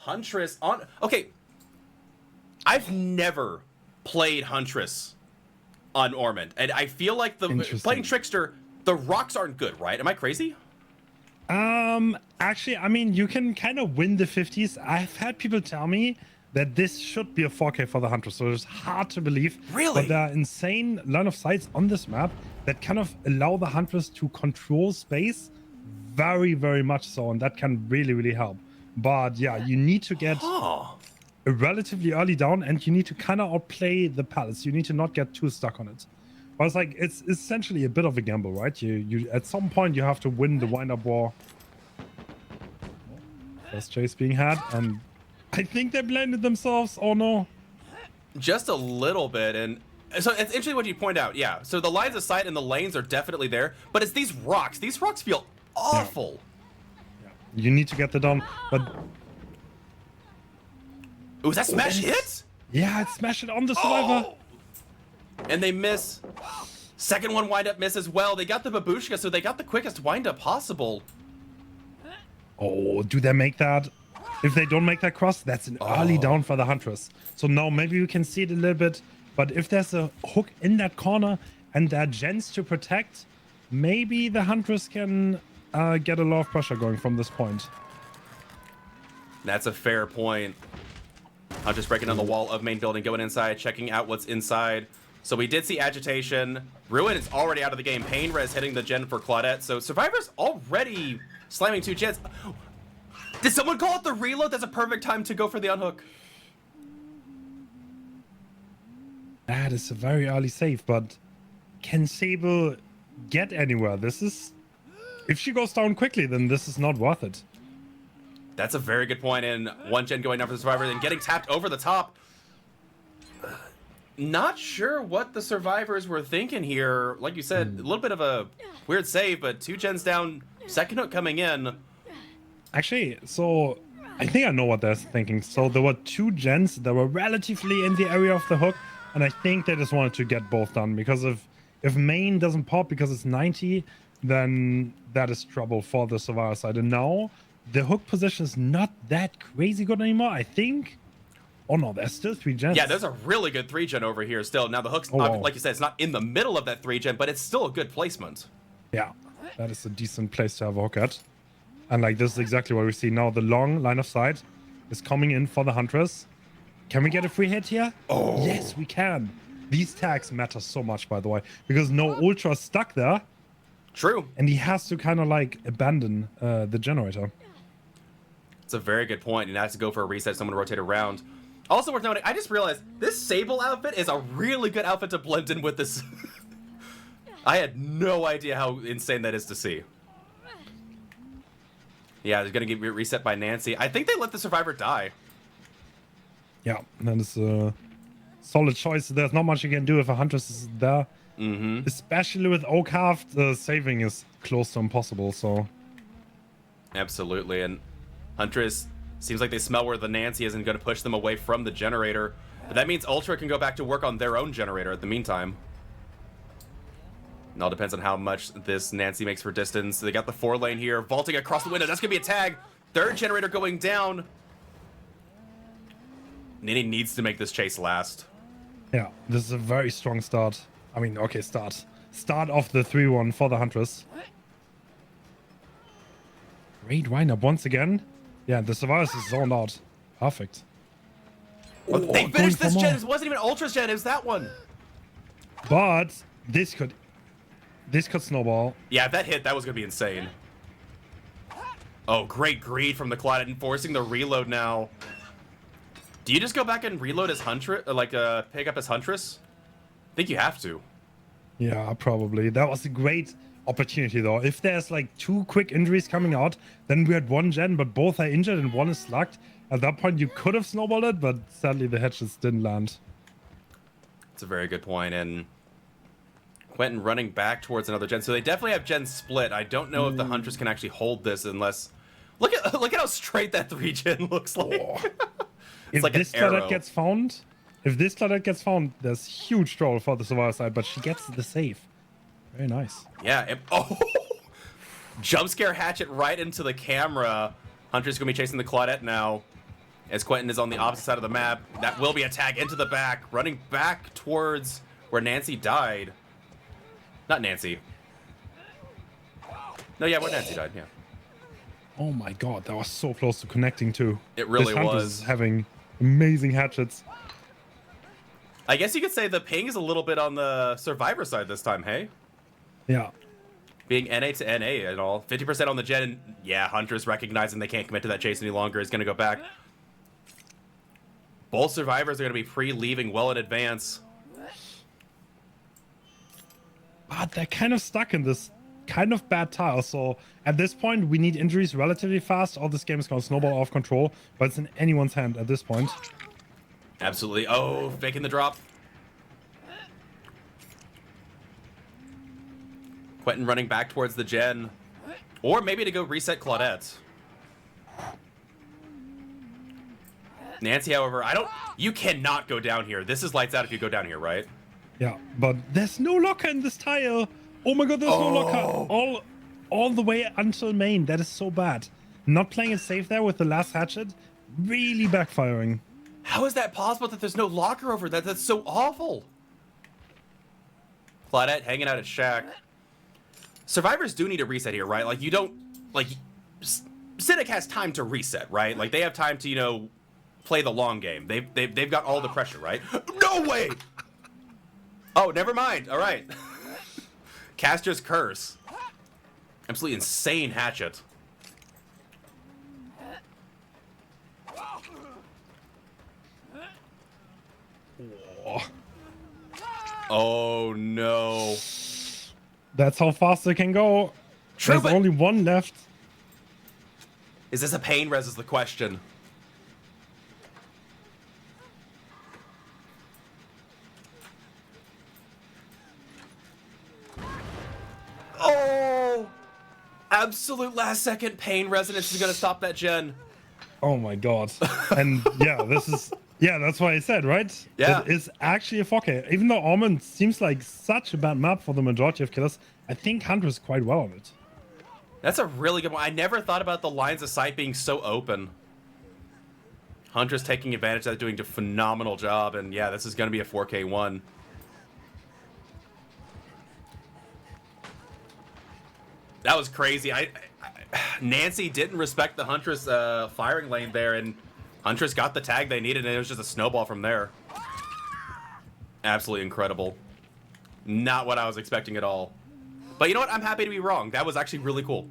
Huntress on... Okay, I've never played Huntress on Ormond, and I feel like playing Trickster, the rocks aren't good, right? Am I crazy? Actually, I mean, you can kind of win the 50s. I've had people tell me that this should be a 4K for the Huntress, so it's hard to believe. Really? But there are insane line of sights on this map that kind of allow the Huntress to control space very, very much so, and that can really, really help. But yeah, you need to get a relatively early down, and you need to kind of outplay the pallets. You need to not get too stuck on it. But it's like, it's essentially a bit of a gamble, right? You at some point you have to win the wind-up war. First chase being had, and I think they blended themselves. Oh no. Just a little bit, and so it's interesting what you point out. Yeah, so the lines of sight and the lanes are definitely there, but it's these rocks. These rocks feel awful. Yeah. You need to get the down, but... Was that smash hit? Yeah, it smashed it on the survivor. Oh! And they miss. Second one wind up miss as well. They got the babushka, so they got the quickest wind up possible. Oh, do they make that? If they don't make that cross, that's an early down for the Huntress. So now maybe we can see it a little bit, but if there's a hook in that corner and there are gens to protect, maybe the Huntress can get a lot of pressure going from this point. That's a fair point. Huntress breaking on the wall of main building, going inside, checking out what's inside. So we did see agitation. Ruin is already out of the game. Pain res hitting the gen for Claudette. So Survivor's already slamming 2 gens. Did someone call it the reload? That's a perfect time to go for the unhook. That is a very early save, but can Sable get anywhere? This is... If she goes down quickly, then this is not worth it. That's a very good point, and one gen going down for the Survivor and getting tapped over the top. Not sure what the Survivors were thinking here. Like you said, a little bit of a weird save, but 2 gens down, second hook coming in. Actually, so I think I know what they're thinking. So there were 2 gens that were relatively in the area of the hook, and I think they just wanted to get both done, because if main doesn't pop because it's 90, then that is trouble for the Survivor side. And now the hook position is not that crazy good anymore, I think. Oh no, there's still 3 gens. Yeah, there's a really good 3 gen over here still. Now the hook's, like you said, it's not in the middle of that 3 gen, but it's still a good placement. Yeah, that is a decent place to have a hook at. And like, this is exactly what we see now. The long line of sight is coming in for the Huntress. Can we get a free hit here? Oh, yes, we can. These tags matter so much, by the way, because no Ultra's stuck there. True. And he has to kind of like abandon the generator. It's a very good point. And has to go for a reset, someone to rotate around. Also worth noting, I just realized this Sable outfit is a really good outfit to blend in with this. I had no idea how insane that is to see. Yeah, they're going to get reset by Nancy. I think they let the Survivor die. Yeah, that is a solid choice. There's not much you can do if a Huntress is there. Especially with Oakhaft, saving is close to impossible, so... Absolutely, and Huntress seems like they smell where the Nancy isn't going to push them away from the generator. But that means Ultra can go back to work on their own generator at the meantime. It all depends on how much this Nancy makes for distance. They got the 4 lane here, vaulting across the window. That's going to be a tag. 3rd generator going down. Nini needs to make this chase last. Yeah, this is a very strong start. I mean, okay, start of the 3-1 for the Huntress. Great wind-up once again. Yeah, the Survivors is zoned out. Perfect. Oh, they finished this gen. It wasn't even Ultra's gen. It was that one. But this could snowball. Yeah, if that hit, that was going to be insane. Oh, great greed from the Claudette, enforcing the reload now. Do you just go back and reload as Huntress, like pick up as Huntress? I think you have to. Yeah, probably. That was a great opportunity, though. If there's like 2 quick injuries coming out, then we had 1 gen, but both are injured and 1 is slugged. At that point, you could have snowballed it, but sadly the hedges didn't land. It's a very good point, and Quentin running back towards another gen. So they definitely have gens split. I don't know if the Huntress can actually hold this unless... Look at how straight that 3 gen looks like. Oh. It's if like this Claudette gets found, there's huge trouble for the Survivor side, but she gets the save. Very nice. Yeah. Jump scare hatchet right into the camera. Hunter's going to be chasing the Claudette now. as Quentin is on the opposite side of the map. That will be a tag into the back, running back towards where Nancy died. Not Nancy. No, yeah, where Nancy died, yeah. Oh my god, that was so close to connecting too. It really this was. Is having amazing hatchets. I guess you could say the ping is a little bit on the Survivor side this time, hey? Yeah. Being NA to NA and all. 50% on the gen, and yeah, Huntress recognizing they can't commit to that chase any longer is going to go back. Both Survivors are going to be pre-leaving well in advance. But they're kind of stuck in this kind of bad tile. So at this point, we need injuries relatively fast, or this game is going to snowball off control. But it's in anyone's hand at this point. Absolutely. Oh, faking the drop. Quentin running back towards the gen. Or maybe to go reset Claudette. Nancy, however, you cannot go down here. This is lights out if you go down here, right? Yeah, but there's no locker in this tile. Oh my god, there's no locker. All the way until main. That is so bad. Not playing it safe there with the last hatchet. Really backfiring. How is that possible that there's no locker over that? That's so awful. Claudette hanging out at Shack. Survivors do need a reset here, right? Like, you don't... Like, Cynic has time to reset, right? Like, they have time to, you know, play the long game. They've got all the pressure, right? No way! Oh, never mind. All right. Caster's Curse. Absolutely insane hatchet. Oh, no. That's how fast they can go. True, There's but only one left. is this a pain res is the question. Oh! Absolute last second pain resonance is going to stop that gen. Oh my god. And yeah, this is... Yeah, that's what I said, right? Yeah. It is actually a 4K. Even though Almond seems like such a bad map for the majority of killers, I think Hunter is quite well on it. That's a really good one. I never thought about the lines of sight being so open. Hunter's taking advantage of that, doing a phenomenal job, and yeah, this is going to be a 4K one. That was crazy. Nancy didn't respect the Huntress firing lane there, and Huntress got the tag they needed, and it was just a snowball from there. Absolutely incredible. Not what I was expecting at all. But you know what? I'm happy to be wrong. That was actually really cool.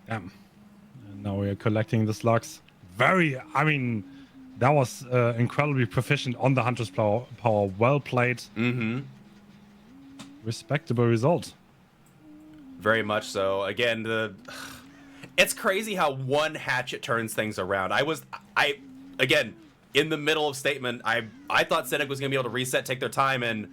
Damn. And now we are collecting the slugs. I mean, that was incredibly proficient on the Hunter's power. Well played. Mm-hmm. Respectable result. Very much so. Again, it's crazy how one hatchet turns things around. Again, in the middle of statement, I thought Cynic was going to be able to reset, take their time, and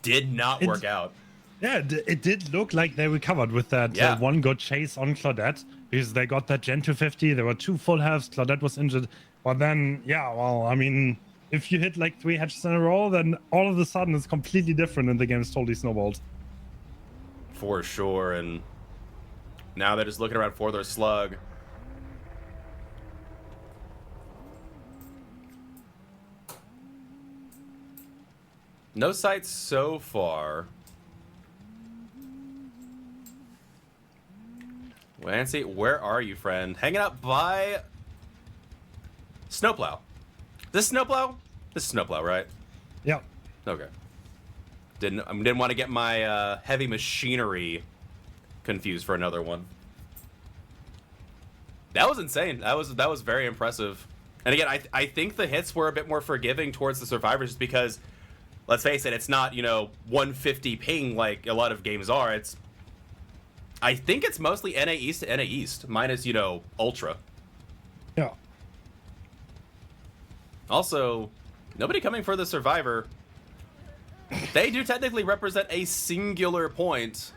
did not work out. Yeah, it did look like they recovered with that one good chase on Claudette, because they got that Gen 250. There were 2 full halves. Claudette was injured. But then, yeah, well, I mean, if you hit like 3 hatches in a row, then all of a sudden it's completely different and the game is totally snowballed. For sure, and now they're just looking around for their slug. No sights so far. Nancy, where are you, friend? Hanging out by Snowplow. This Snowplow? This is Snowplow, right? Yeah. Okay. Didn't want to get my heavy machinery confused for another one. That was insane. That was very impressive. And again, I think the hits were a bit more forgiving towards the survivors just because, let's face it, it's not, 150 ping like a lot of games are. I think it's mostly NA East to NA East, minus, Ultra. Yeah. Also, nobody coming for the survivor. They do technically represent a singular point,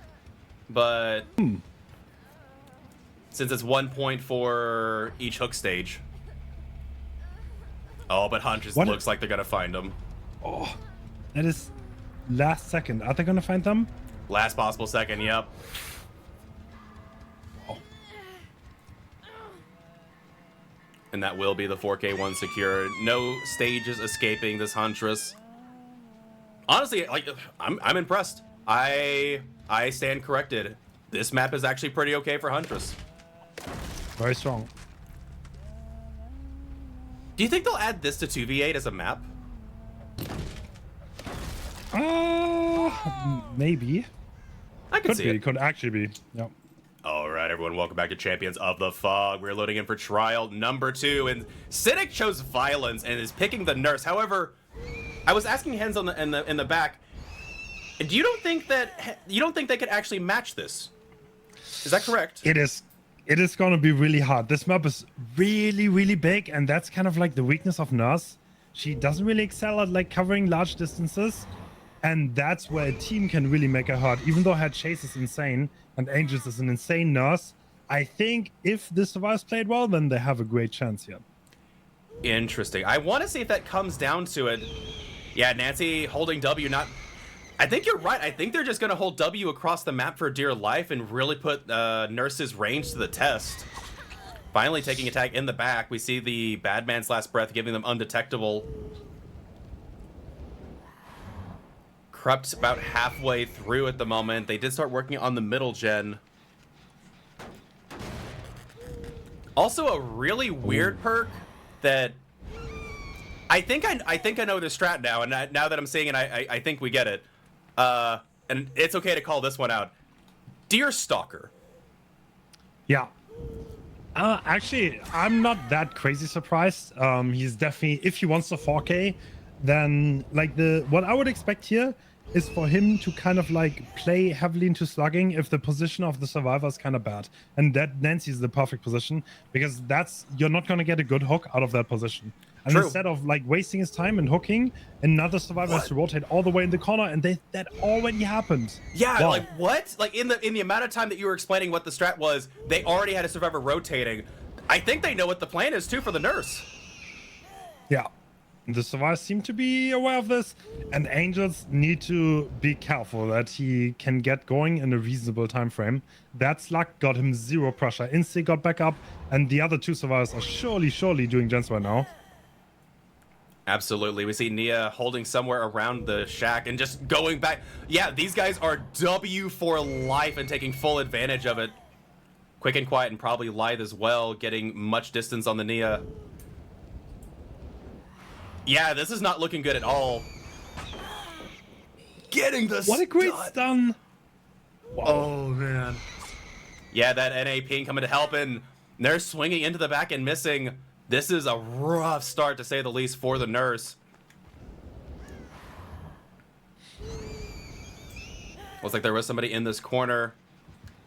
but since it's 1 point for each hook stage. Oh, but Huntress looks like they're gonna find them. Oh, that is last second. Are they gonna find them? Last possible second, yep. And that will be the 4K1 secure. No stages escaping this Huntress. Honestly, like, I'm impressed. I stand corrected. This map is actually pretty okay for Huntress. Very strong. Do you think they'll add this to 2v8 as a map? Maybe. I could see it. Could actually be. Yep. All right, everyone, welcome back to Champions of the Fog. We're loading in for trial number 2, and Cynic chose violence and is picking the nurse. However, I was asking Hens in the back, do you don't think they could actually match this? Is that correct? It is going to be really hard. This map is really, really big, and that's kind of like the weakness of Nurse. She doesn't really excel at like covering large distances, and that's where a team can really make her hurt. Even though her chase is insane, and Angels is an insane Nurse, I think if the survivors played well, then they have a great chance here. Interesting. I want to see if that comes down to it. Yeah, Nancy holding W, not... I think you're right. I think they're just going to hold W across the map for dear life and really put Nurse's range to the test. Finally taking a tag in the back. We see the bad man's last breath, giving them undetectable. Corrupt's about halfway through at the moment. They did start working on the middle gen. Also a really weird perk that I think I know the strat now, and now that I'm seeing it, I think we get it. And it's okay to call this one out. Deer Stalker. Yeah. Actually, I'm not that crazy surprised. He's definitely, if he wants the 4K, then like what I would expect here is for him to kind of like play heavily into slugging if the position of the survivor is kind of bad. And that Nancy is the perfect position, because you're not going to get a good hook out of that position. And True. Instead of like wasting his time and hooking, another survivor has to rotate all the way in the corner, and that already happened. Yeah, wow. Like what? Like in the amount of time that you were explaining what the strat was, they already had a survivor rotating. I think they know what the plan is too for the nurse. Yeah. The survivors seem to be aware of this, and Angels need to be careful that he can get going in a reasonable time frame. That slug got him zero pressure. Insti got back up, and the other two survivors are surely doing gens right now. Absolutely. We see Nia holding somewhere around the shack and just going back. Yeah, these guys are W for life and taking full advantage of it. Quick and quiet and probably lithe as well, getting much distance on the Nia. Yeah, this is not looking good at all. Getting the What a great stun. Wow. Oh, man. Yeah, that NA ping coming to help, and they're swinging into the back and missing. This is a rough start, to say the least, for the nurse. Looks like there was somebody in this corner.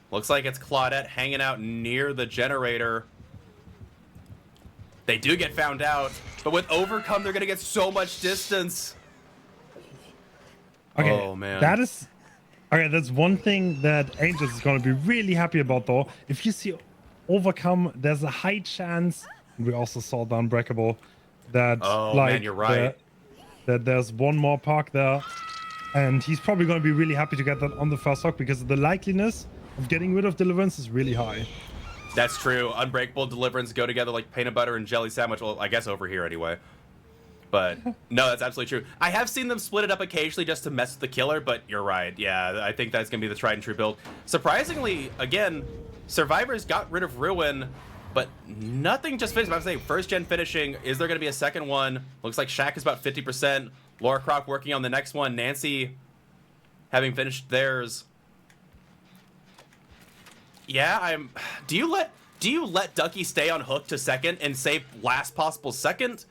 Looks like it's Claudette hanging out near the generator. They do get found out, but with Overcome, they're going to get so much distance. Okay, oh, man. That's one thing that Angels is going to be really happy about, though. If you see Overcome, there's a high chance, and we also saw the Unbreakable, that man, you're right. That there's one more park there, and he's probably going to be really happy to get that on the first hook, because the likeliness of getting rid of Deliverance is really high. That's true. Unbreakable, Deliverance go together like peanut butter and jelly sandwich. Well, I guess over here anyway. But no, that's absolutely true. I have seen them split it up occasionally just to mess with the killer, but you're right. Yeah, I think that's going to be the tried and true build. Surprisingly, again, Survivors got rid of Ruin, but nothing just finished. I was saying, first gen finishing. Is there going to be a second one? Looks like Shaq is about 50%. Laura Croft working on the next one. Nancy having finished theirs. Yeah, do you let Ducky stay on hook to second and save last possible second?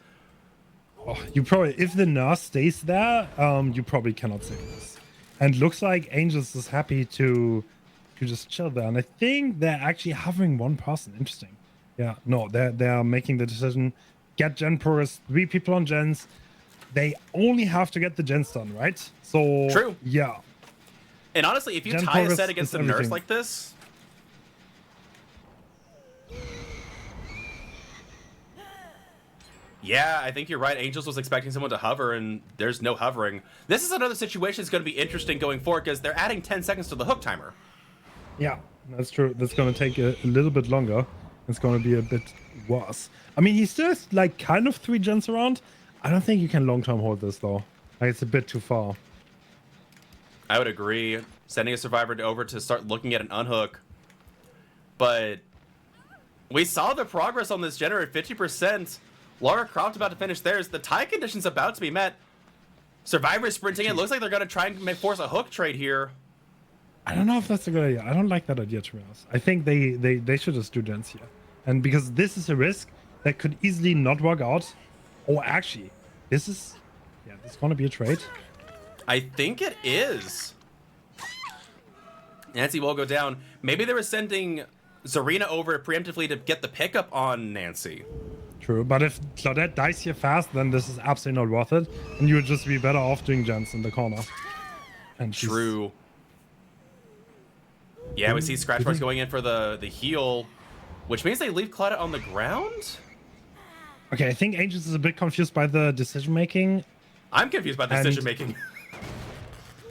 Oh, you probably, if the nurse stays there, you probably cannot save this. And looks like Angels is happy to just chill there. And I think they're actually hovering one person. Interesting. Yeah, no, they're making the decision. Get gen progress, 3 people on gens. They only have to get the gens done, right? So true. Yeah. And honestly, if you Gen tie a set against a nurse like this, yeah, I think you're right. Angels was expecting someone to hover, and there's no hovering. This is another situation that's going to be interesting going forward, because they're adding 10 seconds to the hook timer. Yeah, that's true. That's going to take a little bit longer. it's going to be a bit worse. I mean, he still has like kind of 3 gens around. I don't think you can long-term hold this though. Like, it's a bit too far. I would agree. Sending a survivor over to start looking at an unhook. But we saw the progress on this generator, 50%. Lara Croft about to finish theirs. The tie condition's about to be met. Survivor sprinting in. Looks like they're going to try and force a hook trade here. I don't know if that's a good idea. I don't like that idea, to be honest. I think they should just do gens here. And because this is a risk that could easily not work out. Oh, actually, this is going to be a trade. I think it is. Nancy will go down. Maybe they were sending Zarina over preemptively to get the pickup on Nancy. True, but if Claudette dies here fast, then this is absolutely not worth it. And you would just be better off doing gens in the corner. And True. Yeah, we see Scratchmarks going in for the heal, which means they leave Claudette on the ground? Okay, I think Angels is a bit confused by the decision-making. I'm confused by the decision-making.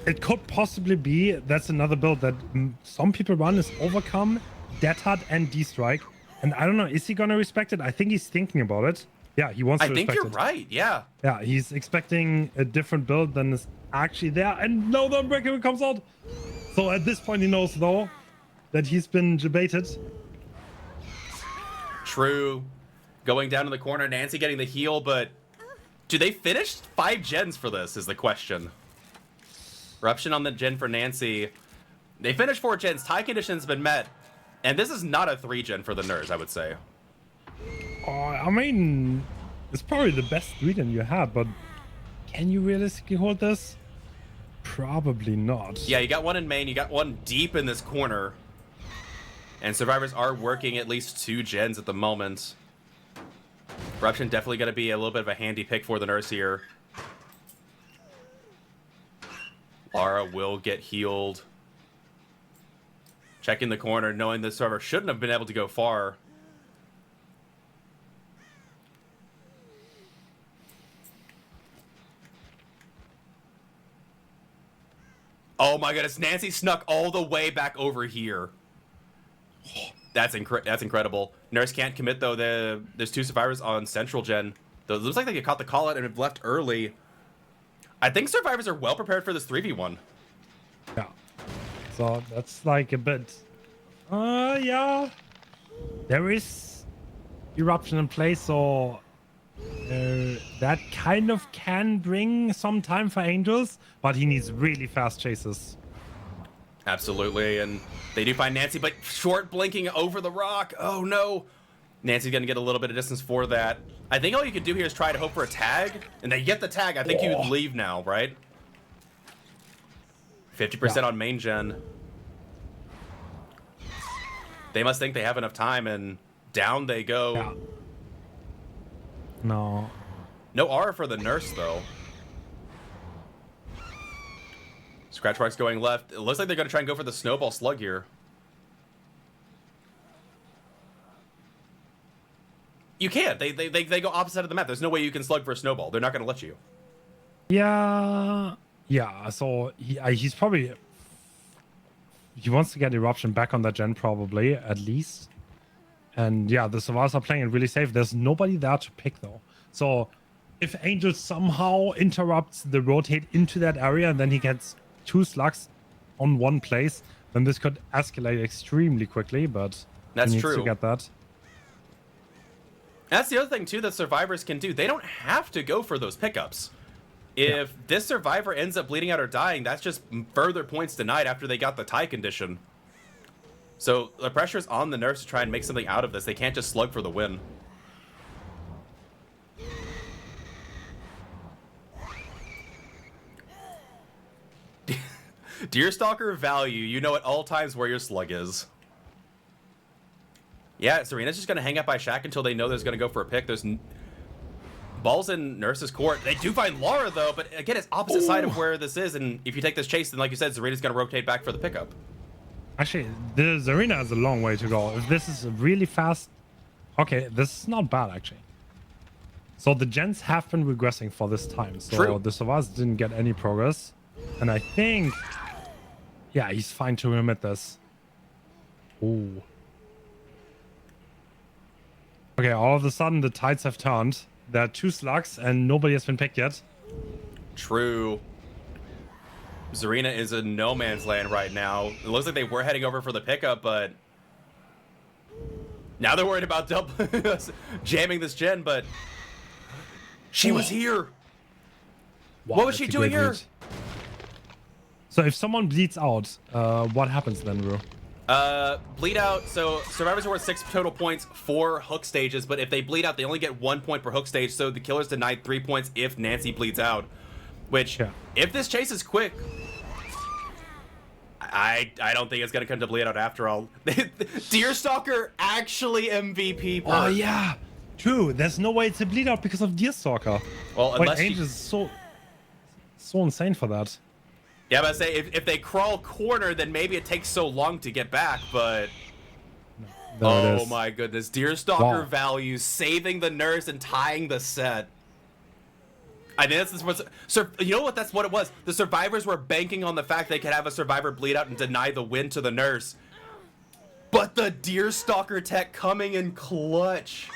It could possibly be that's another build that some people run is Overcome, Death Hut, and D-Strike. And I don't know, is he going to respect it? I think he's thinking about it. Yeah, he wants to respect it. I think you're right, yeah. Yeah, he's expecting a different build than is actually there. And no, the Unbreakable comes out. So at this point, he knows, though, that he's been debated. True. Going down in the corner, Nancy getting the heal, but do they finish 5 gens for this is the question. Eruption on the gen for Nancy. They finished 4 gens. Tie condition's been met. And this is not a 3 gen for the Nurse, I would say. I mean, it's probably the best 3 gen you have, but can you realistically hold this? Probably not. Yeah, you got one in main, you got one deep in this corner. And survivors are working at least 2 gens at the moment. Eruption definitely going to be a little bit of a handy pick for the Nurse here. Lara will get healed. Checking the corner, knowing the server shouldn't have been able to go far. Oh my goodness, Nancy snuck all the way back over here. That's incredible. Nurse can't commit though. There's 2 survivors on Central Gen. Though it looks like they caught the call out and have left early. I think survivors are well prepared for this 3v1. Yeah. So that's like a bit. Yeah. There is eruption in place, so that kind of can bring some time for Angels, but he needs really fast chases. Absolutely, and they do find Nancy, but short blinking over the rock. Oh no. Nancy's gonna get a little bit of distance for that. I think all you could do here is try to hope for a tag, and they get the tag. I think you would leave now, right? 50% on main gen. They must think they have enough time, and down they go. Yeah. No. No aura for the Nurse, though. Scratchmarks going left. It looks like they're going to try and go for the Snowball Slug here. You can't. They go opposite of the map. There's no way you can slug for a Snowball. They're not going to let you. Yeah. Yeah, so he's probably... He wants to get Eruption back on that gen, probably, at least. And yeah, the survivors are playing it really safe. There's nobody there to pick, though. So if Angel somehow interrupts the rotate into that area and then he gets 2 slugs on one place, then this could escalate extremely quickly, but that's he needs true to get that. That's the other thing, too, that survivors can do. They don't have to go for those pickups. If this survivor ends up bleeding out or dying, that's just further points denied after they got the tie condition. So the pressure's on the Nurse to try and make something out of this. They can't just slug for the win. Deerstalker value, you know at all times where your slug is. Yeah, Serena's just going to hang out by Shack until they know there's going to go for a pick. There's balls in Nurse's court. They do find Lara, though, but again, it's opposite side of where this is, and if you take this chase, then like you said, Serena's going to rotate back for the pickup. Actually, the Zarina has a long way to go. If this is really fast... Okay, this is not bad, actually. So the gens have been regressing for this time. So the survivors didn't get any progress. And I think... Yeah, he's fine to remit this. Ooh. Okay, all of a sudden the tides have turned. There are 2 slugs and nobody has been picked yet. True. Zarina is in no man's land right now. It looks like they were heading over for the pickup, but now they're worried about jamming this gen, but she was here. Wow, What was she doing here? Read. So if someone bleeds out, what happens then, Ru? Bleed out. So survivors are worth 6 total points for hook stages, but if they bleed out, they only get 1 point per hook stage. So the killer's denied 3 points if Nancy bleeds out. Which, if this chase is quick, I don't think it's gonna come to bleed out after all. Deerstalker actually MVP. Oh yeah, true. There's no way to bleed out because of Deerstalker. Well, unless Angel is so insane for that. Yeah, but I say if they crawl corner, then maybe it takes so long to get back. But oh my goodness, Deerstalker value, saving the nurse and tying the set. I think that's what. So you know what? That's what it was. The survivors were banking on the fact they could have a survivor bleed out and deny the win to the nurse. But the Deerstalker tech coming in clutch.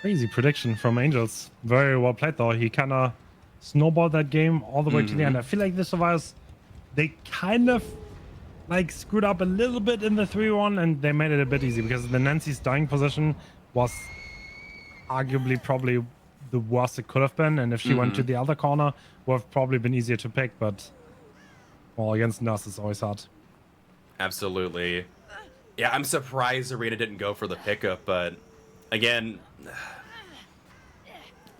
Crazy prediction from Angels. Very well played though. He kind of snowballed that game all the way to the end. I feel like the survivors, they kind of like screwed up a little bit in the 3-1 and they made it a bit easy because the Nancy's dying position was arguably probably the worst it could have been, and if she went to the other corner would have probably been easier to pick, but well, against Nurse it's always hard. Absolutely. Yeah, I'm surprised Arena didn't go for the pickup, but again,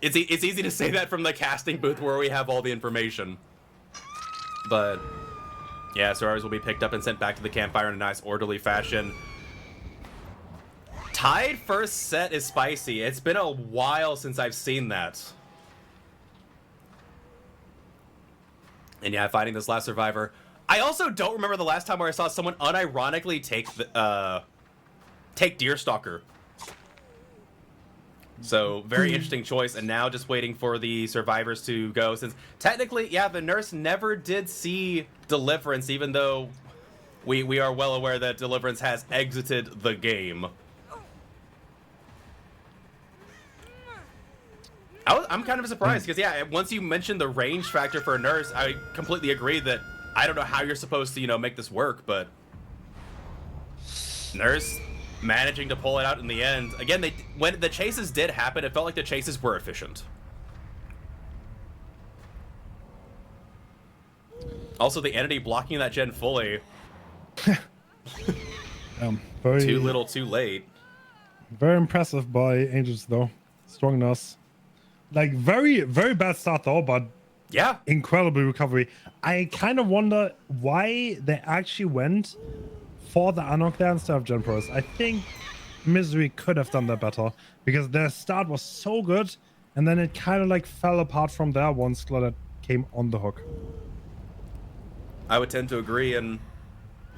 it's easy to say that from the casting booth where we have all the information. But yeah, survivors will be picked up and sent back to the campfire in a nice orderly fashion. Tied first set is spicy. It's been a while since I've seen that. And yeah, fighting this last survivor. I also don't remember the last time where I saw someone unironically take the take Deerstalker. So very interesting choice, and now just waiting for the survivors to go, since technically, yeah, the nurse never did see Deliverance, even though we are well aware that Deliverance has exited the game. I'm kind of surprised because, yeah, once you mentioned the range factor for a nurse, I completely agree that I don't know how you're supposed to, you know, make this work, but nurse managing to pull it out in the end. Again, when the chases did happen, it felt like the chases were efficient. Also, the entity blocking that gen fully. Too little, too late. Very impressive by Angels, though. Strong nurse. Like, very, very bad start, though, but yeah, incredible recovery. I kind of wonder why they actually went for the Anok there instead of Gen Pros. I think Misery could have done that better because their start was so good, and then it kind of like fell apart from there once Claudette came on the hook. I would tend to agree, and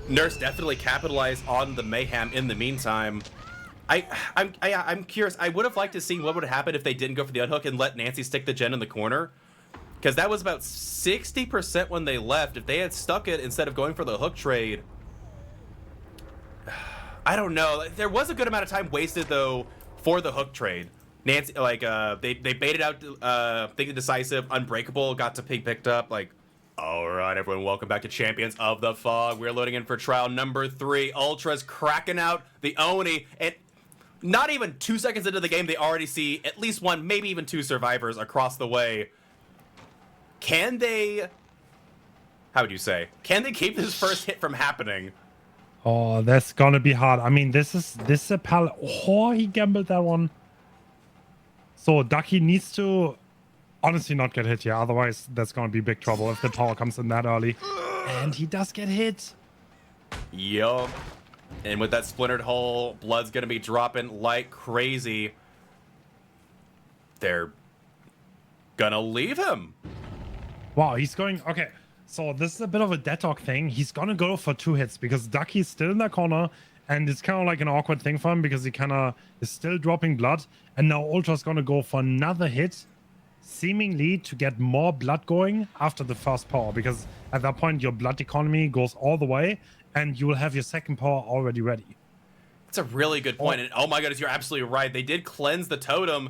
Nurse definitely capitalized on the mayhem in the meantime. I'm curious. I would have liked to see what would happen if they didn't go for the unhook and let Nancy stick the gen in the corner, because that was about 60% when they left. If they had stuck it instead of going for the hook trade, I don't know. There was a good amount of time wasted though for the hook trade. Nancy, like, they baited out thinking decisive, unbreakable, got to be picked up. Like, all right, everyone, welcome back to Champions of the Fog. We're loading in for trial number 3. Ultra's cracking out the Oni, and not even 2 seconds into the game, they already see at least 1, maybe even 2 survivors across the way. Can they, how would you say, can they keep this first hit from happening? Oh, that's gonna be hard. I mean, this is a pal. Oh, he gambled that one. So Ducky needs to honestly not get hit here. Otherwise, that's gonna be big trouble if the power comes in that early. And he does get hit. Yup. And with that splintered hull, blood's gonna be dropping like crazy. They're gonna leave him. Wow, he's going. Okay. So this is a bit of a dead dog thing. He's gonna go for 2 hits because Ducky's still in that corner, and it's kind of like an awkward thing for him because he kind of is still dropping blood. And now Ultra's gonna go for another hit, seemingly to get more blood going after the first power, because at that point your blood economy goes all the way, and you will have your second power already ready. That's a really good point. And oh my goodness, you're absolutely right. They did cleanse the totem,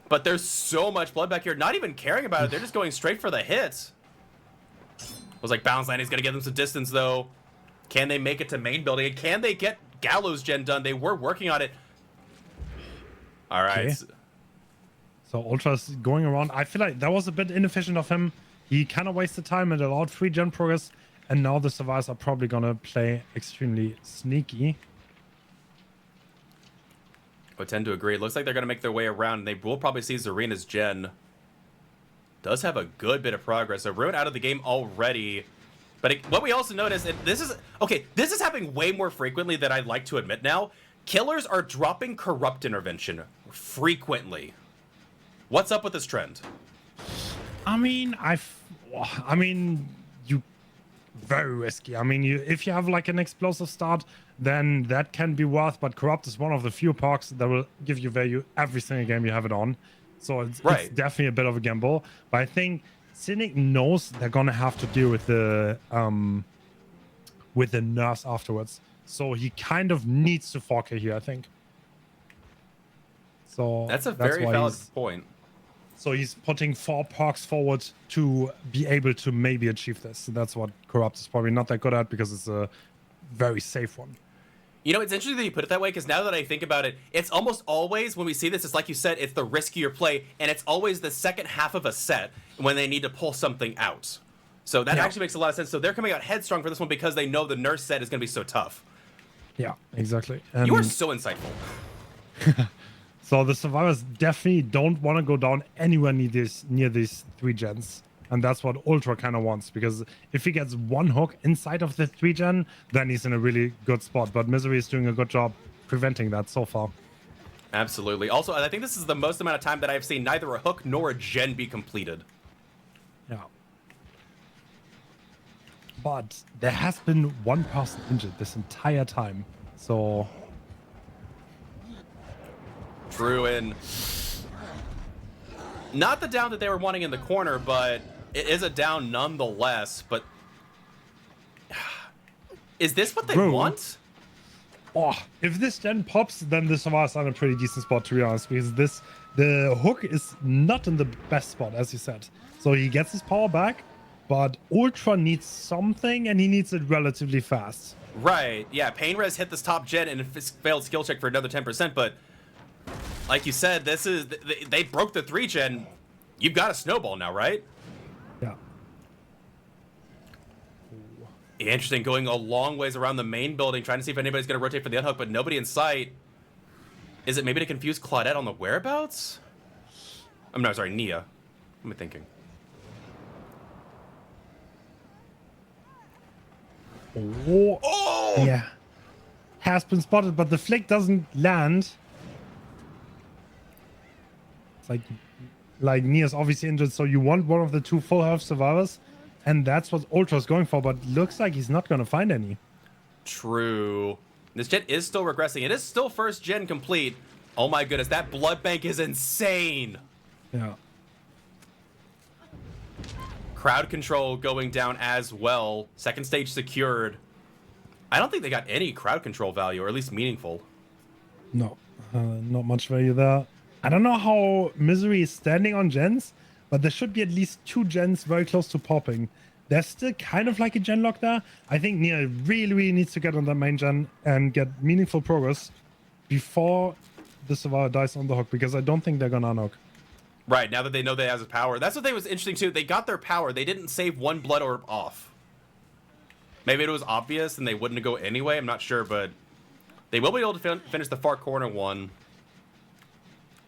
but there's so much blood back here. Not even caring about it. They're just going straight for the hit. Was like Balance Landing's gonna give them some distance though. Can they make it to main building? And can they get Gallows Gen done? They were working on it. All right. Okay. So Ultra's going around. I feel like that was a bit inefficient of him. He kind of wasted time and allowed free gen progress. And now the survivors are probably gonna play extremely sneaky. I tend to agree. It looks like they're gonna make their way around, and they will probably see Zarina's Gen. Does have a good bit of progress. So Ruin out of the game already. But what we also noticed, and this is happening way more frequently than I'd like to admit now. Killers are dropping Corrupt Intervention frequently. What's up with this trend? I mean, you very risky. I mean, if you have like an explosive start, then that can be worth. But Corrupt is one of the few perks that will give you value every single game you have it on. So it's definitely a bit of a gamble. But I think Cynic knows they're gonna have to deal with the nerfs afterwards. So he kind of needs to 4K here, I think. So that's a very valid point. So he's putting 4 perks forward to be able to maybe achieve this. So that's what Corrupt is probably not that good at, because it's a very safe one. You know, it's interesting that you put it that way, because now that I think about it, it's almost always, when we see this, it's like you said, it's the riskier play, and it's always the second half of a set when they need to pull something out. So that actually makes a lot of sense. So they're coming out headstrong for this one because they know the nurse set is going to be so tough. Yeah, exactly. And you are so insightful. So the survivors definitely don't want to go down anywhere near these 3 gens. And that's what Ultra kind of wants, because if he gets one hook inside of the 3 gen, then he's in a really good spot. But Misery is doing a good job preventing that so far. Absolutely. Also, I think this is the most amount of time that I've seen neither a hook nor a gen be completed. Yeah. But there has been one person injured this entire time. So Druin. Not the down that they were wanting in the corner, but it is a down nonetheless. But is this what they want? Oh, if this gen pops, then the survivors are in a pretty decent spot, to be honest, because the hook is not in the best spot, as you said. So he gets his power back, but Ultra needs something, and he needs it relatively fast. Right. Yeah. Pain Res hit this top gen and failed skill check for another 10%, but like you said, this is they broke the 3 gen. You've got a snowball now, right? Yeah. Interesting. Going a long ways around the main building, trying to see if anybody's going to rotate for the unhook, but nobody in sight. Is it maybe to confuse Claudette on the whereabouts? I'm no, sorry, Nia. What am I thinking? Oh! Yeah. Has been spotted, but the flick doesn't land. It's like Nia's obviously injured, so you want one of the 2 full health survivors, and that's what Ultra's going for, but looks like he's not going to find any. True. This gen is still regressing. It is still first gen complete. Oh my goodness, that blood bank is insane. Yeah. Crowd control going down as well. Second stage secured. I don't think they got any crowd control value, or at least meaningful. No, not much value there. I don't know how Misery is standing on gens, but there should be at least 2 gens very close to popping. There's still kind of like a gen lock there. I think Nia really, really needs to get on the main gen and get meaningful progress before the survivor dies on the hook, because I don't think they're gonna unhook. Right, now that they know they have his power. That's what they was interesting too. They got their power. They didn't save 1 blood orb off. Maybe it was obvious and they wouldn't go anyway. I'm not sure, but they will be able to finish the far corner one.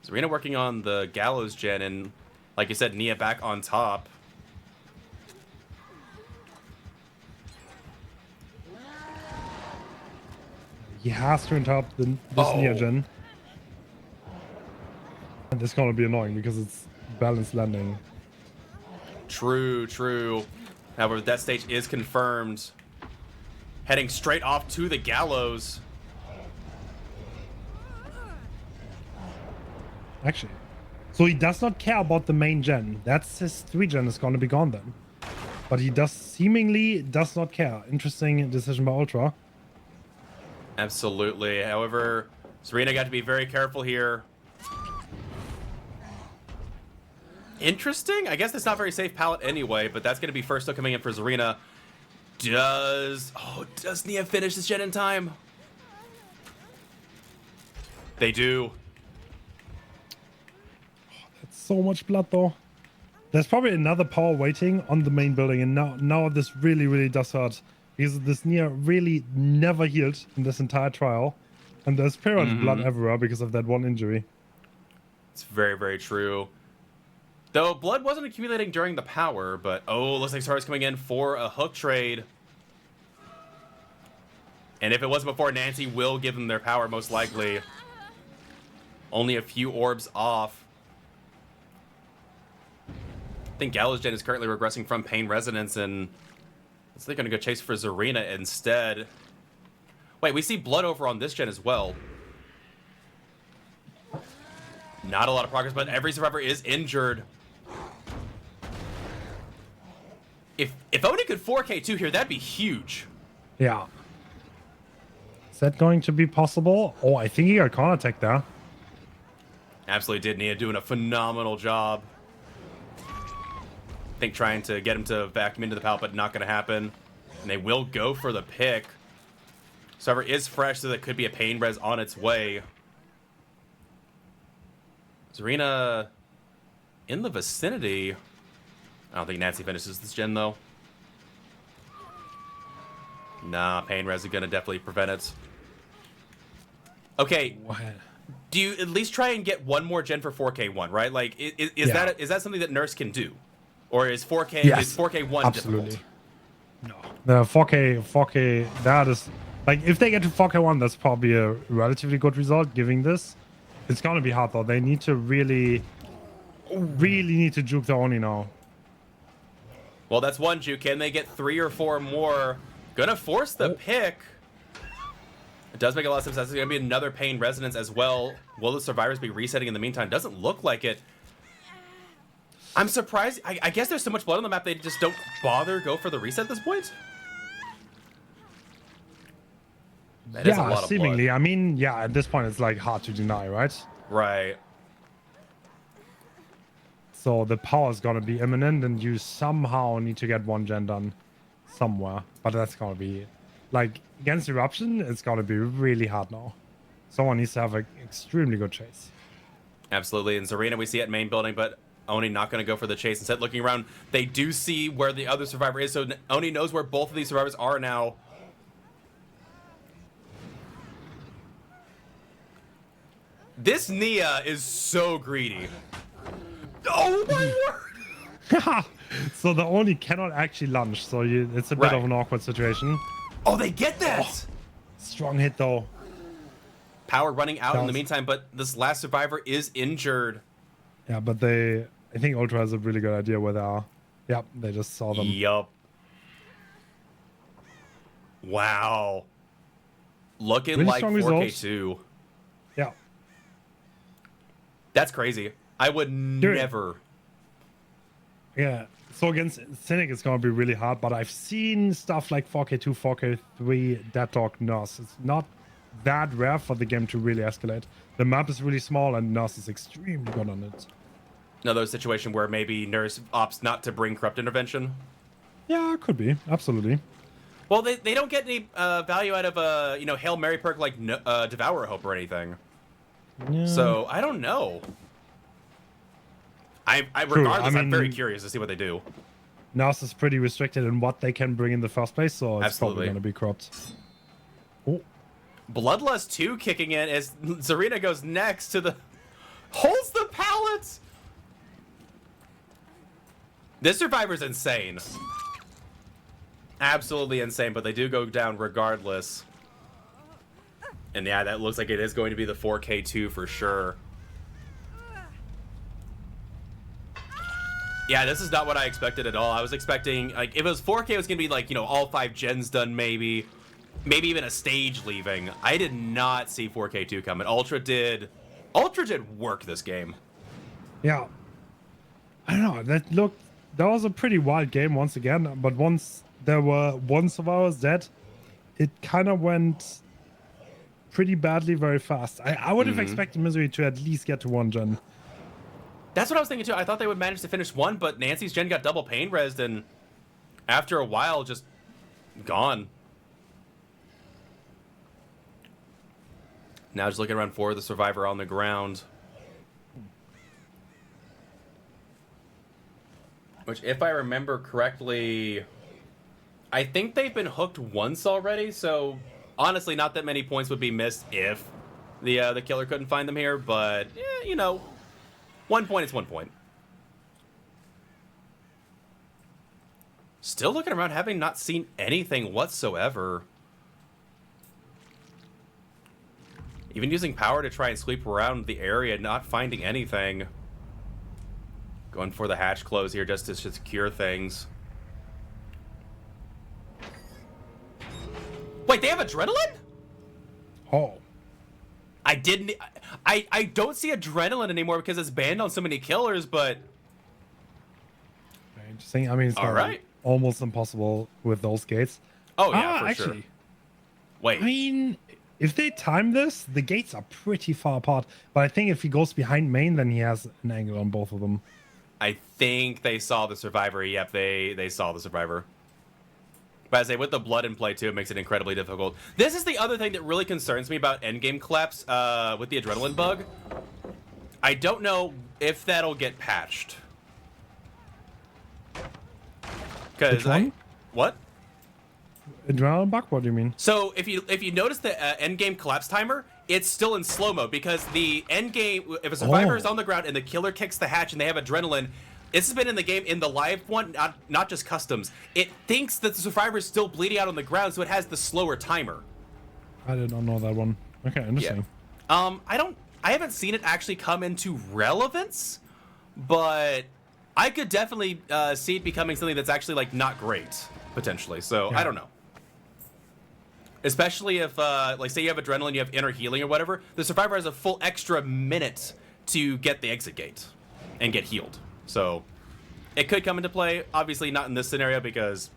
Zarina working on the Gallows gen, and like you said, Nia back on top. He has to interrupt this Nia gen. And it's gonna be annoying because it's balanced landing. True, true. However, that stage is confirmed. Heading straight off to the Gallows. Actually. So he does not care about the main gen. That's his 3 gen is gonna be gone then. But he seemingly does not care. Interesting decision by Ultra. Absolutely. However, Serena got to be very careful here. Interesting. I guess that's not very safe pallet anyway, but that's going to be first still coming in for Zarina. Does Nia finish this gen in time? They do. That's so much blood though. There's probably another power waiting on the main building, and now this really does hurt. Because this Nia really never healed in this entire trial. And there's pretty much blood everywhere because of that one injury. It's very true. Though blood wasn't accumulating during the power, but looks like Sara's coming in for a hook trade. And if it wasn't before, Nancy will give them their power most likely. Only a few orbs off. I think Gallows Gen is currently regressing from Pain Resonance, and they're going to go chase for Zarina instead. Wait, we see blood over on this gen as well. Not a lot of progress, but every survivor is injured. If Oni could 4K2 here, that'd be huge. Yeah. Is that going to be possible? Oh, I think he got corner attack there. Absolutely did. Nia doing a phenomenal job. I think trying to get him to vacuum into the pallet, but not going to happen. And they will go for the pick. Server is fresh, so that could be a pain res on its way. Zarina in the vicinity. I don't think Nancy finishes this gen, though. Nah, pain res is going to definitely prevent it. Okay. What? Do you at least try and get one more gen for 4K1, right? Like, is that something that Nurse can do? Or is 4K, yes, is 4K1 absolutely difficult? No. The 4K, that is... Like, if they get to 4K1, that's probably a relatively good result, giving this. It's going to be hard, though. They need to really need to juke the Oni now. Well, that's one juke. Can they get 3 or 4 more? Gonna force the pick. It does make a lot of sense. That's going to be another Pain Resonance as well. Will the survivors be resetting in the meantime? Doesn't look like it. I'm surprised. I guess there's so much blood on the map they just don't bother go for the reset at this point. That is a lot of seemingly. blood. I mean, yeah, at this point it's like hard to deny, right? Right. So the power is gonna be imminent, and you somehow need to get one gen done somewhere. But that's gonna be like against eruption. It's gonna be really hard now. Someone needs to have an extremely good chase. Absolutely. And Zarina, we see at main building, but Oni not going to go for the chase. Instead, looking around, they do see where the other survivor is. So Oni knows where both of these survivors are now. This Nia is so greedy. Oh my word! So the Oni cannot actually lunge. So it's a bit of an awkward situation. Oh, they get that! Oh, strong hit though. Power running out in the meantime, but this last survivor is injured. Yeah, but I think Ultra has a really good idea where they are. Yep, they just saw them. Yup. Wow. Looking really like 4K2. Yeah. That's crazy. I would never. Yeah. So against Cynic, it's going to be really hard, but I've seen stuff like 4K2, 4K3, Deadlock, Nurse. It's not that rare for the game to really escalate. The map is really small, and Nurse is extremely good on it. Another situation where maybe Nurse opts not to bring Corrupt Intervention. Yeah, it could be. Absolutely. Well, they don't get any value out of a Hail Mary perk like Devourer Hope or anything. Yeah. So I don't know. Regardless, I'm very curious to see what they do. Nurse is pretty restricted in what they can bring in the first place, so it's probably going to be Corrupt. Oh. Bloodlust 2 kicking in as Zarina goes next to the... Holds the pallets! This survivor's insane. Absolutely insane, but they do go down regardless. And yeah, that looks like it is going to be the 4K2 for sure. Yeah, this is not what I expected at all. I was expecting, like, if it was 4K, it was going to be like, all 5 gens done maybe. Maybe even a stage leaving. I did not see 4K2 coming. Ultra did work this game. Yeah. I don't know. That was a pretty wild game once again, but once there were one survivor dead, it kind of went pretty badly very fast. I would have expected Misery to at least get to 1 gen. That's what I was thinking too. I thought they would manage to finish 1, but Nancy's gen got double pain resed, and after a while, just gone. Now just looking around for the Survivor on the ground. Which, if I remember correctly, I think they've been hooked once already, so honestly, not that many points would be missed if the killer couldn't find them here, but, you know, 1 point is 1 point. Still looking around, having not seen anything whatsoever. Even using power to try and sweep around the area, not finding anything. Going for the hatch close here just to secure things. Wait, they have adrenaline? Oh. I don't see adrenaline anymore because it's banned on so many killers, but... Very interesting. I mean, it's almost impossible with those gates. Oh, yeah, for actually, sure. Wait. I mean, if they time this, the gates are pretty far apart. But I think if he goes behind main, then he has an angle on both of them. I think they saw the Survivor. Yep, they saw the Survivor. But I say, with the blood in play, too, it makes it incredibly difficult. This is the other thing that really concerns me about endgame collapse with the adrenaline bug. I don't know if that'll get patched. Which one? What? Adrenaline bug? What do you mean? So if you notice the endgame collapse timer, it's still in slow mode because the endgame, if a survivor is on the ground and the killer kicks the hatch and they have adrenaline, this has been in the game, in the live one, not just customs. It thinks that the survivor is still bleeding out on the ground, so it has the slower timer. I did not know that one. Okay, interesting. Yeah. I haven't seen it actually come into relevance, but I could definitely see it becoming something that's actually like not great potentially. So I don't know. Especially if, like, say you have adrenaline, you have inner healing or whatever, the survivor has a full extra minute to get the exit gate and get healed. So it could come into play. Obviously not in this scenario because,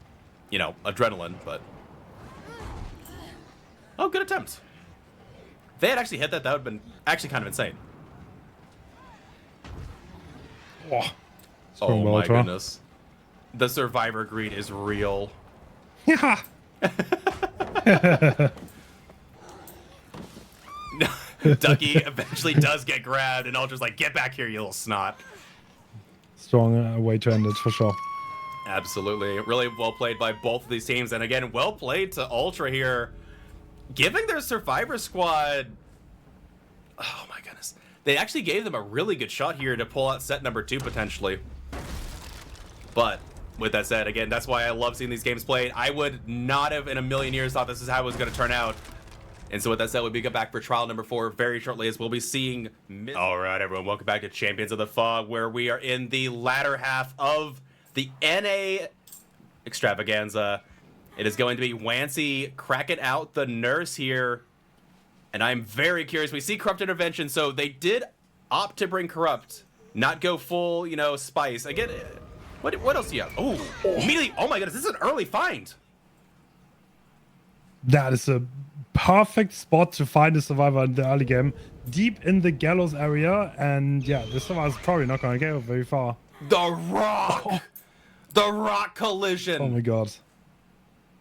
you know, adrenaline, but... Oh, good attempt. If they had actually hit that, that would have been actually kind of insane. Oh my goodness. The survivor greed is real. Yeah. Ducky eventually does get grabbed, and Ultra's like, "Get back here, you little snot." Strong way to end it, for sure. Absolutely. Really well played by both of these teams. And again, well played to Ultra here. Giving their Survivor squad... Oh my goodness. They actually gave them a really good shot here to pull out set number 2, potentially. But... with that said, again, that's why I love seeing these games played. I would not have in a million years thought this is how it was going to turn out. And so with that said, we'll be back for trial number 4 very shortly, as we'll be seeing... All right, everyone, welcome back to Champions of the Fog, where we are in the latter half of the NA extravaganza. It is going to be Wancy cracking out the nurse here. And I'm very curious. We see Corrupt Intervention, so they did opt to bring Corrupt, not go full, you know, Spice. Again... What else do you have? Oh, immediately. Oh my goodness, this is an early find. That is a perfect spot to find a survivor in the early game, deep in the gallows area, and yeah, the survivor's probably not going to go very far. The rock, the rock collision. Oh my god.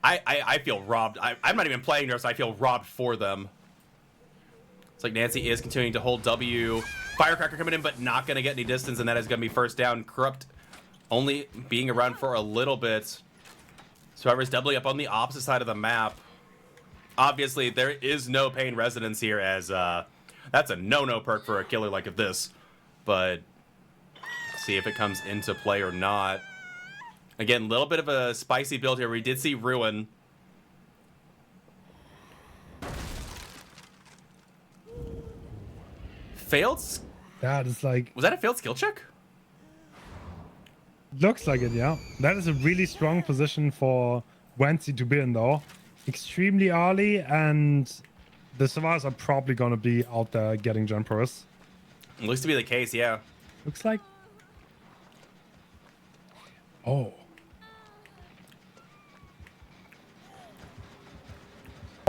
I feel robbed. I'm not even playing Nurse. I feel robbed for them. It's like Nancy is continuing to hold W. Firecracker coming in, but not going to get any distance, and that is going to be first down. Corrupt only being around for a little bit. Survivor's doubling up on the opposite side of the map. Obviously, there is no pain resonance here, as that's a no-no perk for a killer like this. But see if it comes into play or not. Again, a little bit of a spicy build here. We did see Ruin. Failed? That is like... Was that a failed skill check? Looks like it, yeah. That is a really strong position for Wancy to be in, though. Extremely early, and the survivors are probably going to be out there getting jumpers. Looks to be the case, yeah. Looks like... Oh.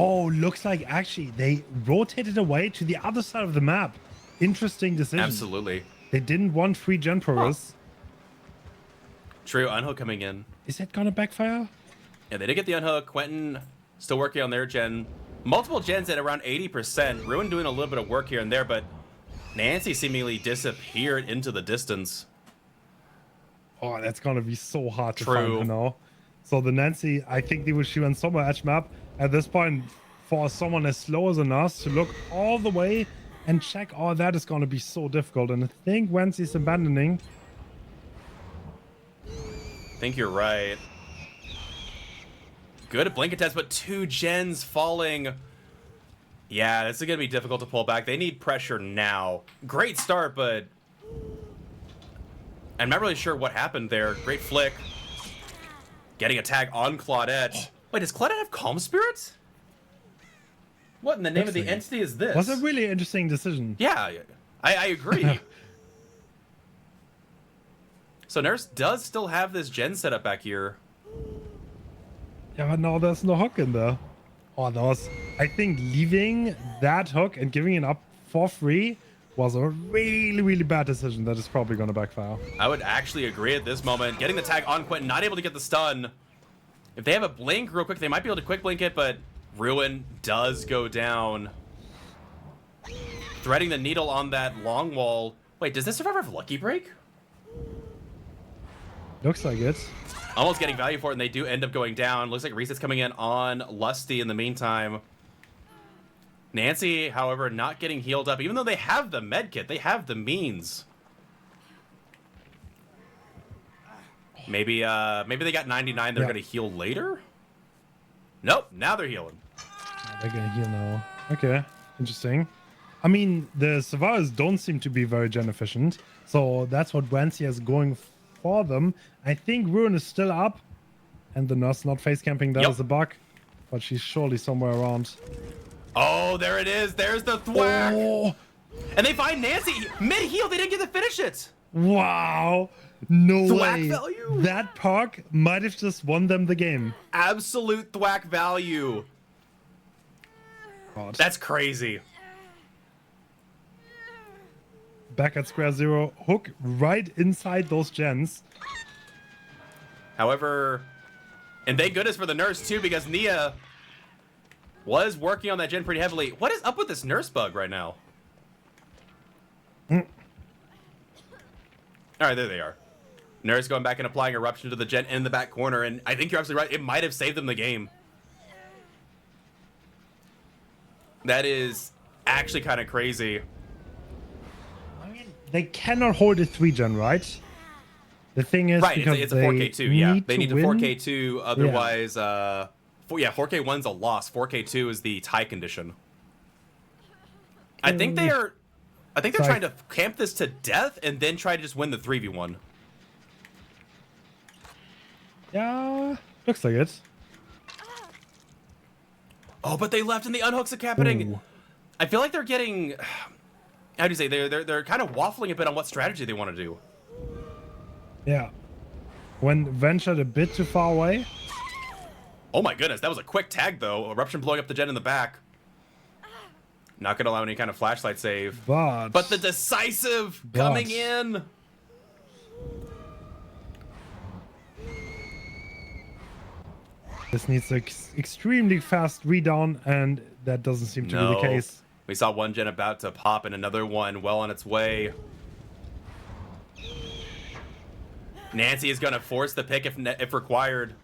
Oh, looks like actually they rotated away to the other side of the map. Interesting decision. Absolutely. They didn't want free gen progress. True, unhook coming in. Is that gonna backfire? Yeah, they did get the unhook. Quentin still working on their gen. Multiple gens at around 80%. Ruin doing a little bit of work here and there, but Nancy seemingly disappeared into the distance. Oh, that's gonna be so hard to True. find, you know. So the Nancy, I think she went somewhere edge map. At this point, for someone as slow as us to look all the way and check all that is gonna be so difficult. And I think Nancy's abandoning. I think you're right. Good blink test, but 2 gens falling. Yeah, this is going to be difficult to pull back. They need pressure now. Great start, but I'm not really sure what happened there. Great flick. Getting a tag on Claudette. Wait, does Claudette have Calm Spirits? What in the name of the entity is this? Was a really interesting decision. Yeah, I agree. So Nurse does still have this gen set up back here. Yeah, but now there's no hook in there. Oh, that was... I think leaving that hook and giving it up for free was a really, really bad decision that is probably going to backfire. I would actually agree at this moment. Getting the tag on Quentin, not able to get the stun. If they have a blink real quick, they might be able to quick blink it, but Ruin does go down. Threading the needle on that long wall. Wait, does this survivor have Lucky Break? Looks like it. Almost getting value for it, and they do end up going down. Looks like Reset's coming in on Lusty in the meantime. Nancy, however, not getting healed up. Even though they have the med kit, they have the means. Maybe they got 99. They're gonna heal later. Nope, now they're healing. They're gonna heal now. Okay, interesting. I mean, the survivors don't seem to be very gen efficient, so that's what Wancy is going for them. I think Ruin is still up, and the Nurse not face camping. That is a bug, but she's surely somewhere around. Oh, there it is. There's the thwack. Oh. And they find Nancy mid-heal. They didn't get to finish it. Wow. No thwack way. Value. That perk might have just won them the game. Absolute thwack value. God. That's crazy. Back at square zero. Hook right inside those gens. However, and thank goodness for the Nurse too, because Nia was working on that gen pretty heavily. What is up with this Nurse bug right now? All right, there they are. Nurse going back and applying Eruption to the gen in the back corner, and I think you're absolutely right. It might have saved them the game. That is actually kind of crazy. They cannot hold a 3-gen, right? The thing is, right, because it's a 4K2, yeah. They need to win. 4K2, otherwise, 4K1's a loss. 4K2 is the tie condition. I think they're trying to camp this to death and then try to just win the 3v1. Yeah, looks like it. Oh, but they left and the unhooks are happening. Ooh. I feel like they're getting... How do you say? They're kind of waffling a bit on what strategy they want to do. Yeah. When ventured a bit too far away. Oh my goodness, that was a quick tag though. Eruption blowing up the gen in the back. Not gonna allow any kind of flashlight save. But the decisive coming in. This needs an extremely fast redown, and that doesn't seem to be the case. We saw one gen about to pop and another one well on its way. Nancy is going to force the pick if required.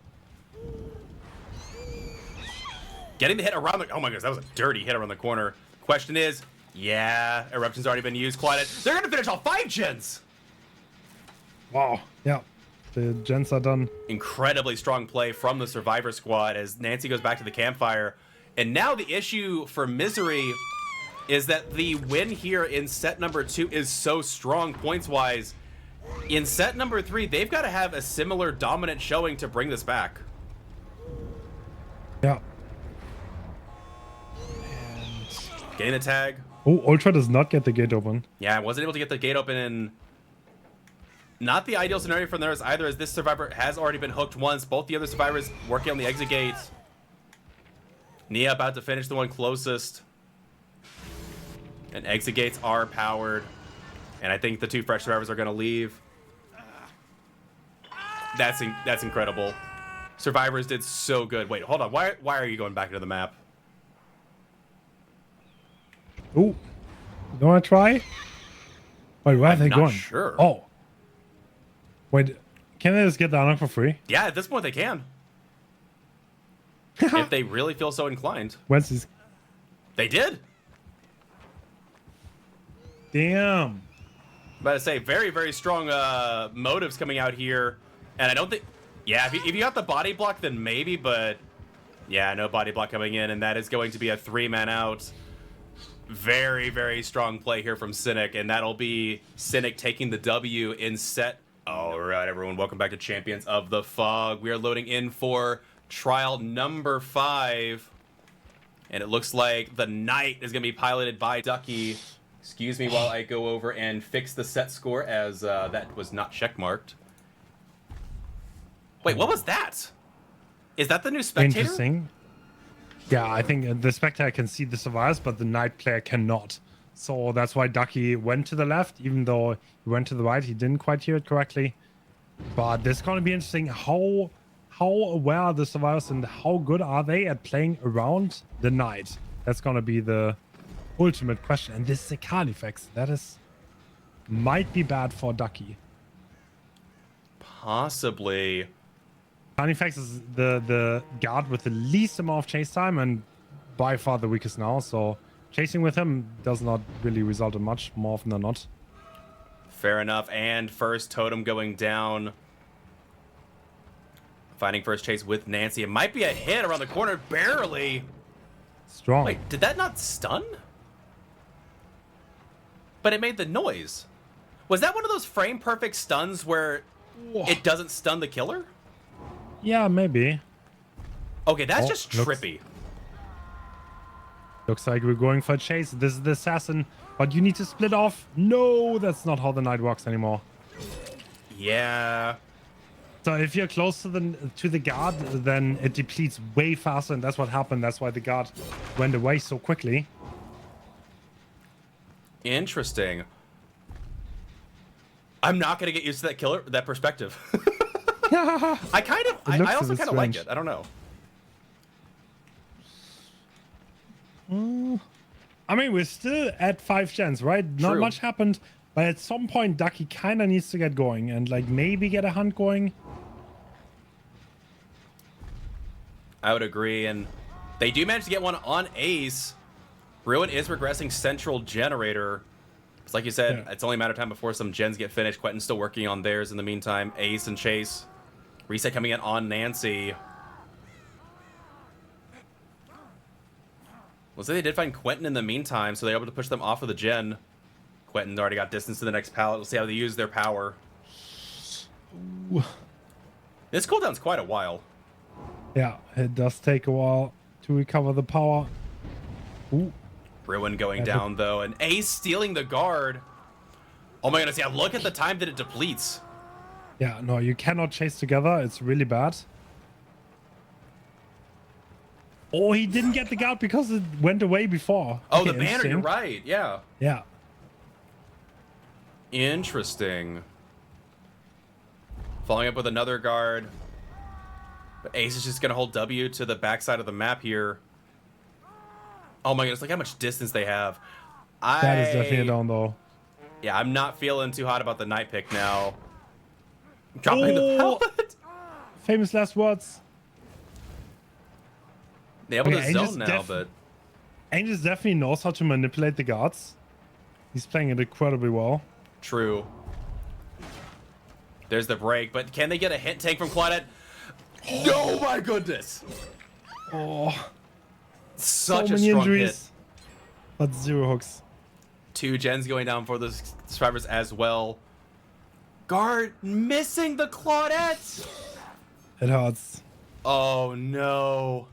Getting the hit around the... Oh my goodness, that was a dirty hit around the corner. Question is, yeah, Eruption's already been used. Claudette, they're going to finish all 5 gens! Wow, yeah. The gens are done. Incredibly strong play from the Survivor squad as Nancy goes back to the campfire. And now the issue for Misery is that the win here in set number 2 is so strong points-wise. In set number 3, they've got to have a similar dominant showing to bring this back. Yeah. Getting the tag. Oh, Ultra does not get the gate open. Yeah, I wasn't able to get the gate open in... Not the ideal scenario for theirs either, as this Survivor has already been hooked once. Both the other Survivors working on the exit gate. Nia about to finish the one closest. And exit gates are powered. And I think the 2 fresh survivors are going to leave. That's incredible. Survivors did so good. Wait, hold on. Why are you going back into the map? Ooh. You want to try? Wait, where are they not going? Sure. Oh. Wait, can they just get the unlock for free? Yeah, at this point they can. If they really feel so inclined. When's this? They did. Damn. About to say, very, very strong motives coming out here. And I don't think... Yeah, if you got the body block, then maybe, but... Yeah, no body block coming in, and that is going to be a 3-man out. Very, very strong play here from Cynic, and that'll be Cynic taking the W in set. All right, everyone, welcome back to Champions of the Fog. We are loading in for trial number 5. And it looks like the Knight is going to be piloted by Ducky. Excuse me while I go over and fix the set score, as that was not checkmarked. Wait, what was that? Is that the new spectator? Interesting. Yeah, I think the spectator can see the survivors, but the Knight player cannot. So that's why Ducky went to the left, even though he went to the right. He didn't quite hear it correctly. But this is going to be interesting. How aware are the survivors and how good are they at playing around the Knight? That's going to be the ultimate question. And this is a card effect. That is might be bad for Ducky. Possibly. Carnifex is the guard with the least amount of chase time and by far the weakest now, so chasing with him does not really result in much, more often than not. Fair enough, and first totem going down. Finding first chase with Nancy. It might be a hit around the corner, barely. Strong. Wait, did that not stun? But it made the noise. Was that one of those frame perfect stuns where it doesn't stun the killer? Yeah, maybe. Okay, that's just trippy. Looks like we're going for a chase. This is the assassin, but you need to split off. No, that's not how the Knight works anymore. Yeah. So if you're close to the guard, then it depletes way faster, and that's what happened. That's why the guard went away so quickly. Interesting. I'm not gonna get used to that killer, that perspective. I also kind of like it. I don't know. I mean, we're still at 5 gens, right? True. Not much happened, but at some point, Ducky kind of needs to get going and like maybe get a hunt going. I would agree, and they do manage to get one on Ace. Ruin is regressing Central Generator. It's like you said, It's only a matter of time before some gens get finished. Quentin's still working on theirs in the meantime. Ace and Chase. Reset coming in on Nancy. Looks like they did find Quentin in the meantime, so they're able to push them off of the gen. Quentin already got distance to the next pallet. We'll see how they use their power. Ooh. This cooldown's quite a while. Yeah, it does take a while to recover the power. Ooh. Ruin going down, though, and Ace stealing the guard. Oh my goodness, yeah, look at the time that it depletes. Yeah, no, you cannot chase together. It's really bad. Oh, he didn't get the guard because it went away before. Oh, okay, the banner, you're right, yeah. Yeah. Interesting. Following up with another guard. But Ace is just going to hold W to the backside of the map here. Oh my goodness, look how much distance they have. That is definitely a down, though. Yeah, I'm not feeling too hot about the Knight pick now. Dropping the pellet. Famous last words. They're able to zone now, but... Angels definitely knows how to manipulate the guards. He's playing it incredibly well. True. There's the break, but can they get a hit tank from Claudette? Oh my goodness! Oh. Such so a many strong injuries, hit. But 0 hooks. 2 gens going down for the survivors as well. Guard missing the Claudette! It hurts. Oh no.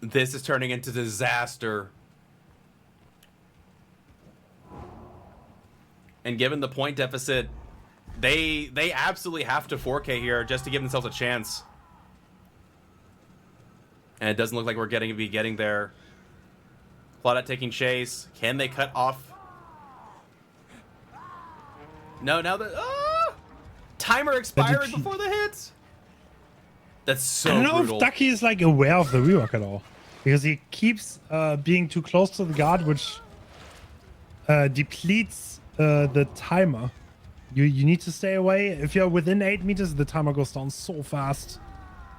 This is turning into disaster. And given the point deficit, they absolutely have to 4K here just to give themselves a chance. And it doesn't look like we're getting there. Claudette taking chase. Can they cut off? No, now that timer expired before the hit. That's so brutal. I don't know if Ducky is like aware of the rework at all, because he keeps being too close to the guard, which depletes the timer. You need to stay away. If you're within 8 meters, the timer goes down so fast.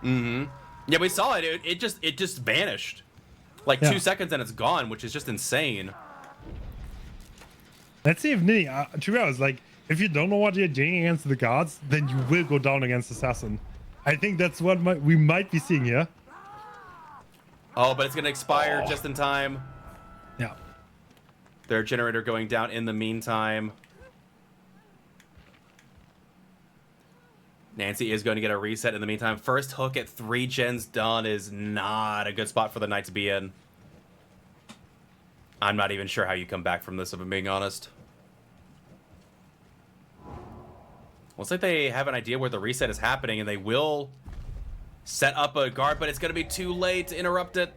Mm-hmm. Yeah, we saw it. It just vanished. Like 2 seconds and it's gone, which is just insane. Let's see if Nini, to be honest, like, if you don't know what you're doing against the guards, then you will go down against Assassin. I think that's what we might be seeing here. Oh, but it's going to expire just in time. Yeah. Their generator going down in the meantime. Nancy is going to get a reset in the meantime. First hook at 3 gens done is not a good spot for the Knight to be in. I'm not even sure how you come back from this, if I'm being honest. Looks like they have an idea where the reset is happening, and they will set up a guard, but it's going to be too late to interrupt it.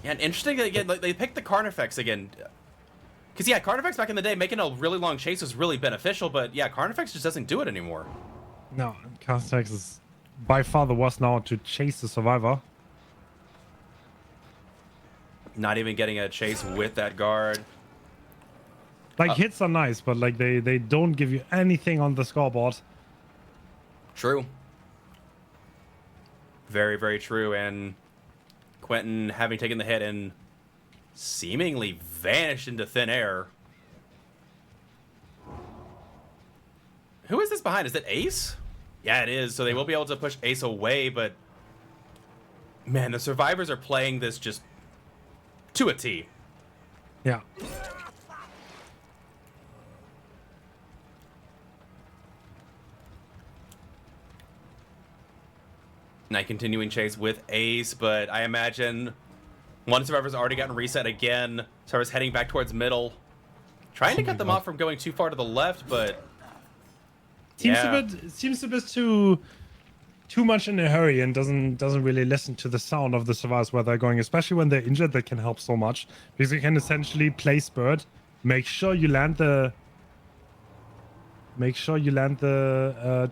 Yeah, and interesting that again, like, they picked the Carnifex again. Because, yeah, Carnifex back in the day, making a really long chase was really beneficial, but, yeah, Carnifex just doesn't do it anymore. No, Carnifex is by far the worst now to chase the Survivor. Not even getting a chase with that guard. Like, hits are nice, but, like, they don't give you anything on the scoreboard. True. Very, very true, and Quentin, having taken the hit and seemingly vanished into thin air. Who is this behind? Is it Ace? Yeah, it is. So they will be able to push Ace away, but man, the survivors are playing this just to a T. Yeah. Knight continuing chase with Ace, but I imagine one survivor's already gotten reset again. Survivor's heading back towards middle. Trying to cut them off from going too far to the left, but seems a bit too much in a hurry and doesn't really listen to the sound of the survivors where they're going, especially when they're injured. That can help so much because you can essentially play Spurt, make sure you land the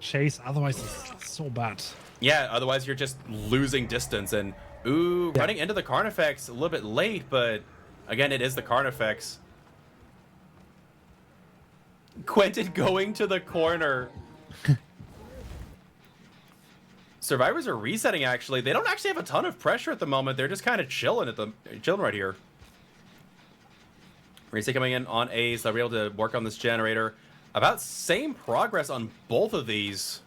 chase. Otherwise, it's so bad. Yeah, otherwise you're just losing distance. And running into the Carnifex a little bit late, but again, it is the Carnifex. Quentin going to the corner. Survivors are resetting, actually. They don't actually have a ton of pressure at the moment. They're just kind of chilling right here. Reset coming in on Ace. They'll be able to work on this generator. About same progress on both of these.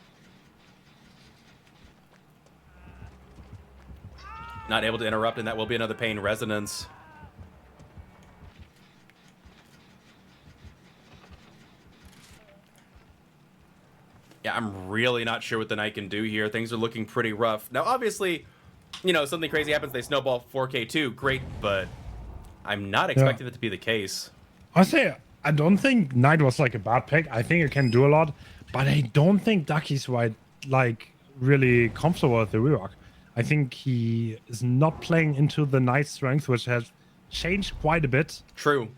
Not able to interrupt, and that will be another pain resonance. Yeah, I'm really not sure what the Knight can do here. Things are looking pretty rough. Now, obviously, you know, something crazy happens, they snowball 4K2, great, but I'm not expecting that to be the case. I say, I don't think Knight was like a bad pick. I think it can do a lot, but I don't think Ducky's really comfortable with the rework. I think he is not playing into the Knight's strength, which has changed quite a bit. True.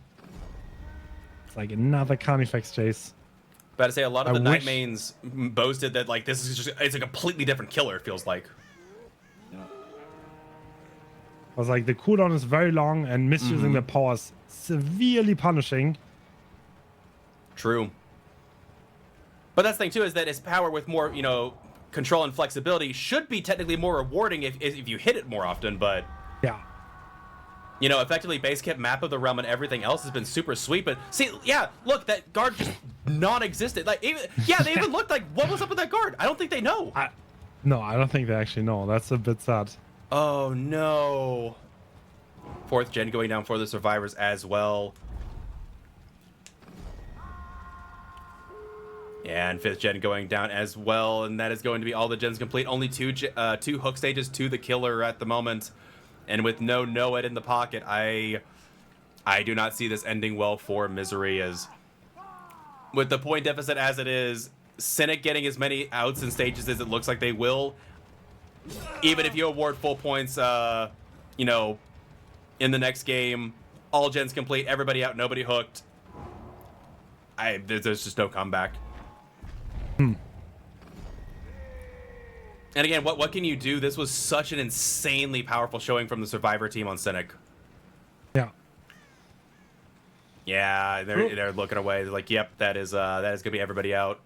It's like another Carnifex chase. But to say, a lot of the Knight mains boasted that, like, this is it's a completely different killer, it feels like. I was like, the cooldown is very long and misusing the power is severely punishing. True. But that's the thing, too, is that his power with more, you know, control and flexibility should be technically more rewarding if you hit it more often, but yeah, you know, effectively base kit map of the realm and everything else has been super sweet. But see, yeah, look, that guard just non-existent. Like, even they even looked like, what was up with that guard? I don't think they know. No, I don't think they actually know. That's a bit sad. Oh no. 4th gen going down for the survivors as well. Yeah, and 5th gen going down as well, and that is going to be all the gens complete. Only two hook stages to the killer at the moment, and with no Noed in the pocket, I do not see this ending well for Misery. As with the point deficit as it is, Cynic getting as many outs and stages as it looks like they will, even if you award full points, you know, in the next game, all gens complete, everybody out, nobody hooked. There's just no comeback. And again, what can you do? This was such an insanely powerful showing from the Survivor team on Cynic. Yeah. Yeah, they're looking away. They're like, yep, that is gonna be everybody out.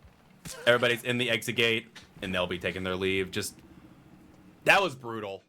Everybody's in the exit gate, and they'll be taking their leave. Just that was brutal.